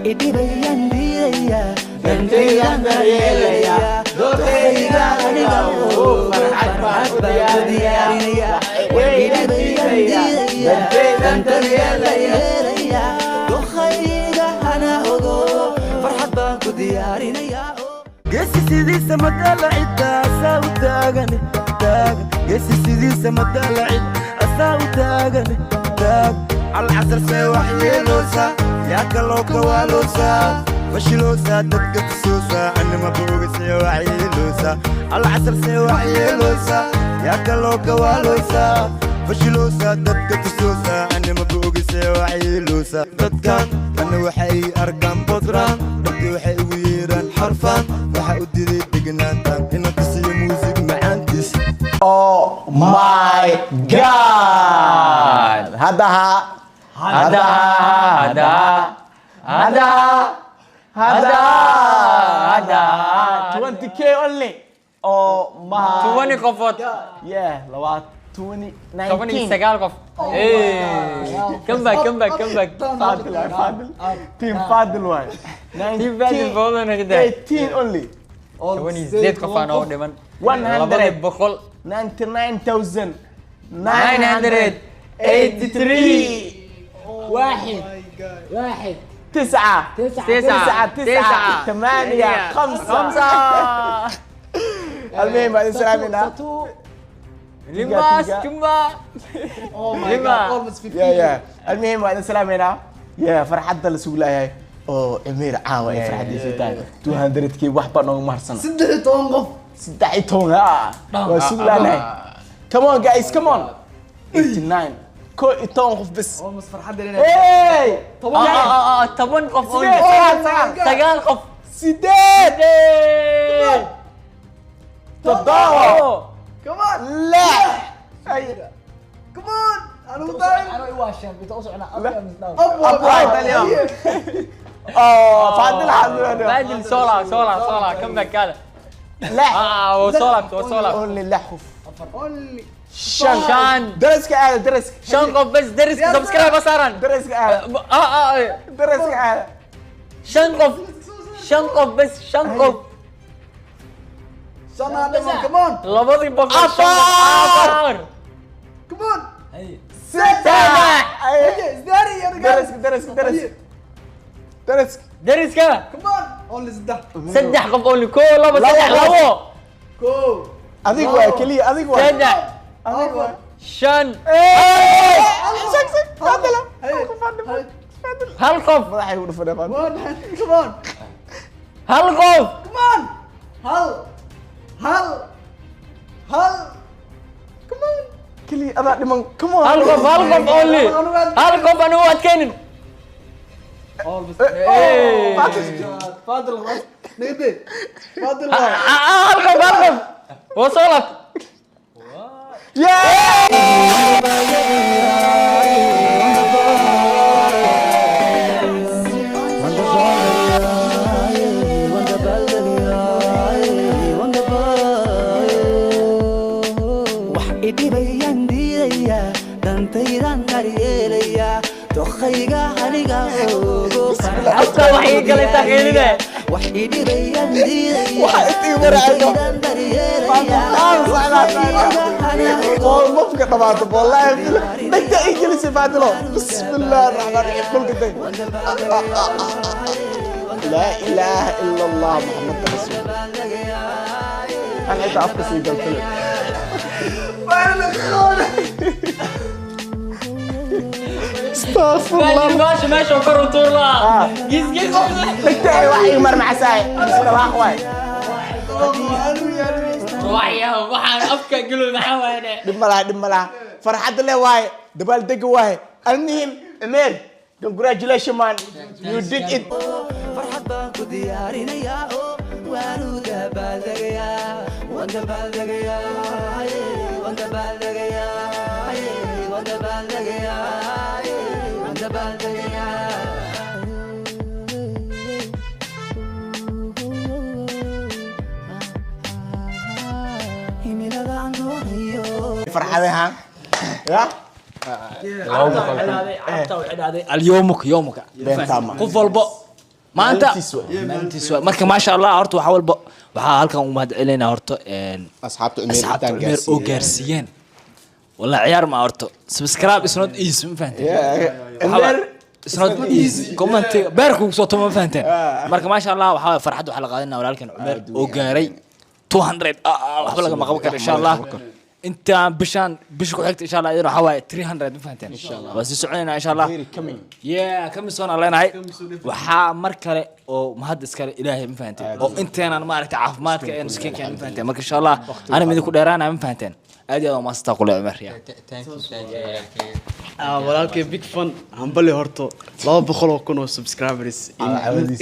وحيدي بيان ديريا دنتيا دريليا دوتيا غنيغو فرحات باديا وحيدي بيان ديريا دنتيا دريليا دوخيغا انا اوغو فرحات بانكو ديارينيا قسي سيدي سمدال عدا اساو تاغني تاغ قسي سيدي سمدال عدا اساو تاغني تاغ على العصر سوى لوسا يا كلو كوالوسا فشلوسا دقت سوسا انا ما بوق سوى لوسا على العصر سوى لوسا يا كلو كوالوسا فشلوسا دقت سوسا انا ما بوق سوى لوسا دكان انا وحي ارقام بطران بدي وحي ويران حرفان وحا ودي دقنانتان هنا قصي موسيقى معانتس Oh my God! هذا 20k only. Oh my 20 قفوت. Yeah, لوات 20 20 سجال قف. كم باك. فادل. تيم فادل واي. تيم فادل بودن كده. 18 only. 20 زيت قفانه ودمن. 100 بخل. 99,983 واحد 9 9 8 5 المهم بعد سلامنا لماس كمبا يا المهم بعد سلامنا يا فرحة السوق لا هي او امير عاوي فرحة دي سيتان 200 كي وحبا نو مرسنا 6 تون ها وسوق لا come on guys come on 89 كو يتوقف بس فرحة لنا اي طبعا قف سجال قف سداد تضاوى كمان لا كمان انا مطايم انا يواشم بتوصل انا ابو اليوم فادل حاضر فادل سولا كم باك هذا لا وصولا اونلي لحف اونلي شان درسك قال درسك شان قف بس درسك سبسكرايب صارا درسك قال درسك قال شان قف بس شان قف سنة لما كمان لبضي بقى أفار كمان سبع ازداري يا رجال درسك كمان اونلي زده سدح قف اونلي كولا بس سدح لو كو أذيك واي كلي أذيك واي سدح شان سك فادل هالقف راح يقول فدا كمان هالقف كمان هل كمان كلي أذا لمن كمان هالقف اونلي هالقف انا واتكنن فاضل غصب نيدي فاضل هالقف وصلت وحيدي بيان ديريا دنتيران دريليا دوخيغا هنيغا حتى وحي قال تغييرنا وحيدي بيان ديريا وحيدي مرعيو قول مفك طبعا والله بدك اجلس فادلو بسم الله الرحمن الرحيم كل قدي لا اله الا الله محمد رسول الله انا انت افكسي قلت لك استغفر الله ماشي وكرر طورلا جيز بتاعي وحي مر مع ساي بسم الله اخوي وحيا وحان افكا قلو محاوانا دملا فرحة الله واي دبال دق واي المهم امير congratulations man you did it فرحة بانكو ديارينا يا وانو دبالدقيا وندبالدقيا وندبالدقيا وندبالدقيا وندبالدقيا فرحة ها يا اليومك بين تاما قف والبا maanta Maalintiis waay. maalintiis waay. marka maasha Allah horta waxa walba waxaa halkan u mahad celinaa horta asxaabta asxaabta Umeer oo gaarsiiyeen والله عيار ما أرتو سبسكرايب is not easy ما فهمت it's not easy كومنت باركو صوته ما فهمت مركب ما شاء الله وحاول فرحت وحلقاتنا ولكن عمر وقاري 200 وحبلك ما قبل إن شاء الله أنت بشكو حكت إن شاء الله يروح حوالي 300 ما فهمت إن شاء الله بس يسوعنا إن شاء الله يا كم سنة الله ينعي وحا مركله أو مهندس كله إلهي ما فهمت أو أنت أنا ما أعرف عافمات كأن سكين كان ما فهمت مركب إن شاء الله أنا من ذكر درانا ما فهمت أدي ما استقل عمر يا walaalkay big fun hambali horto 200 kun oo subscribers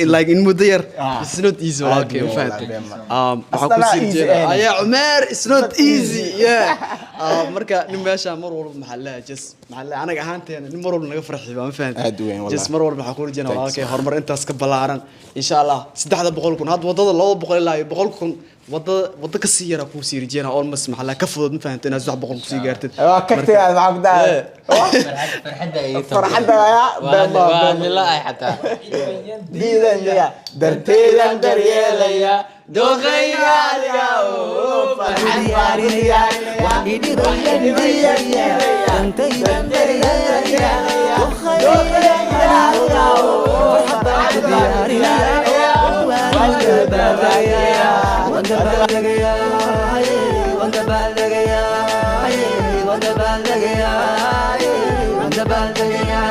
in like in muddo yar it's not easy walaalkay ma fahanteen waxa ku sii jeedaa ayaa Umeer it's not easy yeah marka nin meesha mar walba maxalla just maxalla anaga ahaanteena nin mar walba naga farxiyo ma fahanteen just mar walba waxa ku rajayna walaalkay horumar intaas ka balaaran insha Allah 300 kun had wadada 200 ilaa 100 kun wada ka sii yara ku sii rajayna almost maxalla ka fudud ma fahanteen 300 ku sii gaartid كتير معك ده فرحتك يا والله لا حتى ديدن درتيدن دريليا دوغيا يا فرحت يا ini doyan dia santai dan beria dokhaya marhaban biarina wanda bagaya wanda bagaya wanda bagaya wanda bagaya wanda bagaya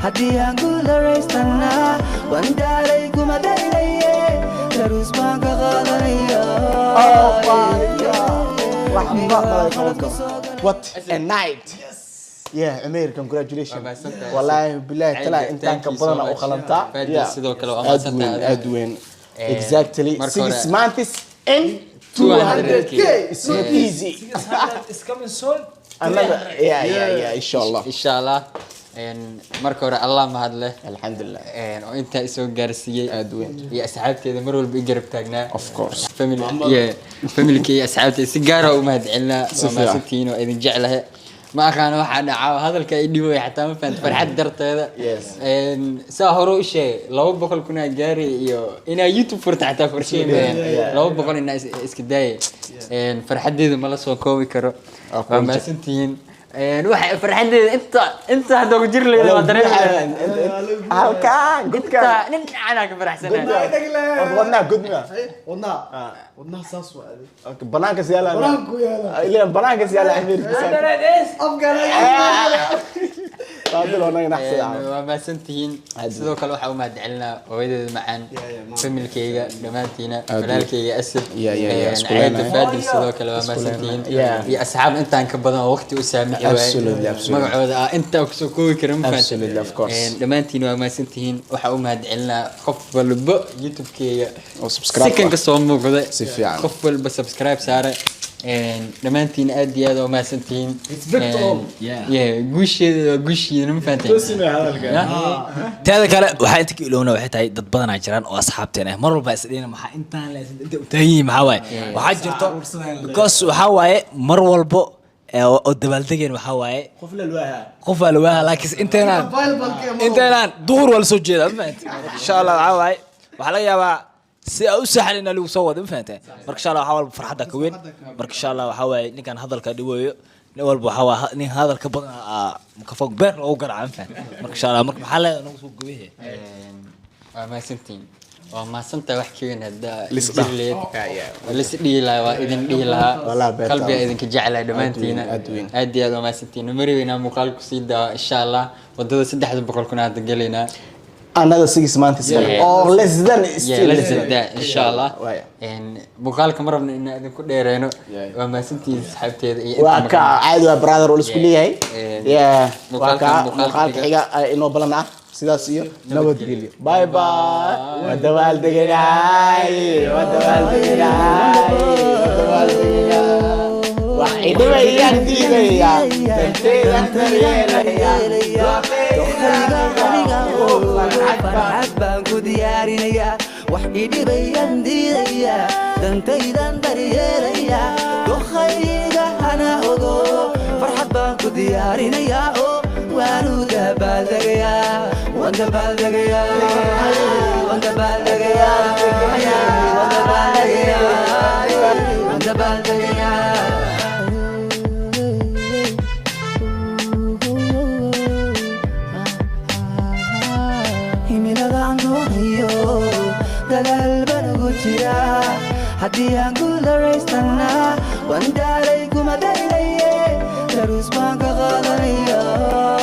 haddii aan ku daraystana wandaalay kuma daylaye daruus baan ka qaadanaya what a night yeah Umeer congratulations wallahi billahi tala intaan ka badan oo khalantaa sidoo kale waa maasanta aad weyn exactly 6 months in 200k it's not easy is coming soon another yeah inshallah inshallah marka hore Allah ma hadle alxamdulillah oo inta isoo gaarsiiyay aad weyn iyo asxaabteeda mar walba i garab taagnaa of course family kii asxaabteeda si gaar ah u mahad celinaa waa maasantiin oo idin jeclahay ما أخانا واحد عاو هذا الكايديو حتى ما فهمت فرحت درت هذا ساهروا شيء لو بقول كنا جاري يو إنا يوتيوب فرت حتى فرشين لو بقول الناس إسكداي فرحت هذا ملا سو كومي كرو ما سنتين واحد فرحت أنت هذا وجر لي ما دري هالكان قد كان أنا كفرح سنة ودنا قدنا ودنا ساسوا بنانك سيالا إلين بنانك سيالا عمير قادر وانا نحسي ما سنتين sidoo kale waxa u mahad celinaa hooyadeeda macaan familkayga dhamaantiina walaalkayga asad ayada faadil sidoo kale waa ma santiin iyo asxaab intaan ka badan oo waqti u saamixi waayay magacooda inta ku soo koobi karin ma fahanteen dhamaantiina waa ma santiin waxa u mahad celinaa qof walba youtube-kayga oo subscribe si kan ka soo muuqda si fiican qof walba subscribe saare dhamaantiin aad iyo aad oo maasantiin guusheeda ma fahanteen teeda kale waxaa inta ka ilowna waxay tahay dad badan jiraan oo asxaabteen ah mar walba isdheena maxaa intaan leesan inta u taagan maxaa waaye waxaa jirto because waxaa waaye mar walba oo dabaaldegeen waxaa waaye qof alwaaha laakiin inteenaan duhur wala soo jeeda ma fahanteen insha Allah waxaa waaye waxaa laga yaabaa si ay u saxalina lagu soo wado ma fahanteen marka insha Allah waxa walba farxada ka weyn marka insha Allah waxa way ninkan hadalka dhiwayo nin walba waxa waa nin hadalka badan ka fog beer oo garaac ma fahanteen marka insha Allah marka maxaa la nagu soo gabeeyay waa ma santiin waa ma santa wax ka weyn hada lisdileed lisdhiila waa idin dhiila qalbiga idin ka jeclaa dhamaantiina aad iyo aad waa ma santiin marweena muuqaal ku sii daa insha Allah wadada 300 kuna aad galeena another 6 months or less than still less than that inshallah muuqaalka marabna in idin ku dheereeno waa maasantii asxaabteeda iyo waa ka caadi waa brother oo isku leeyahay muuqaalka xiga inoo balan ah sidaas iyo nabadgelyo bye bye wadawaal deganay وحيدويان ديبيا تنتيان ترياليا فرحت بان كو ديارينيا وحيدي بيان ديديا دنتيدان درياليا دوخيغا أنا أغو فرحة بانكو ديارينيا وانو دبالدغيا وندبالدغيا وندبالدغيا وندبالدغيا وندبالدغيا Hadi yang gula restana, wanda lay kumadai lay, terus bangga kalaya.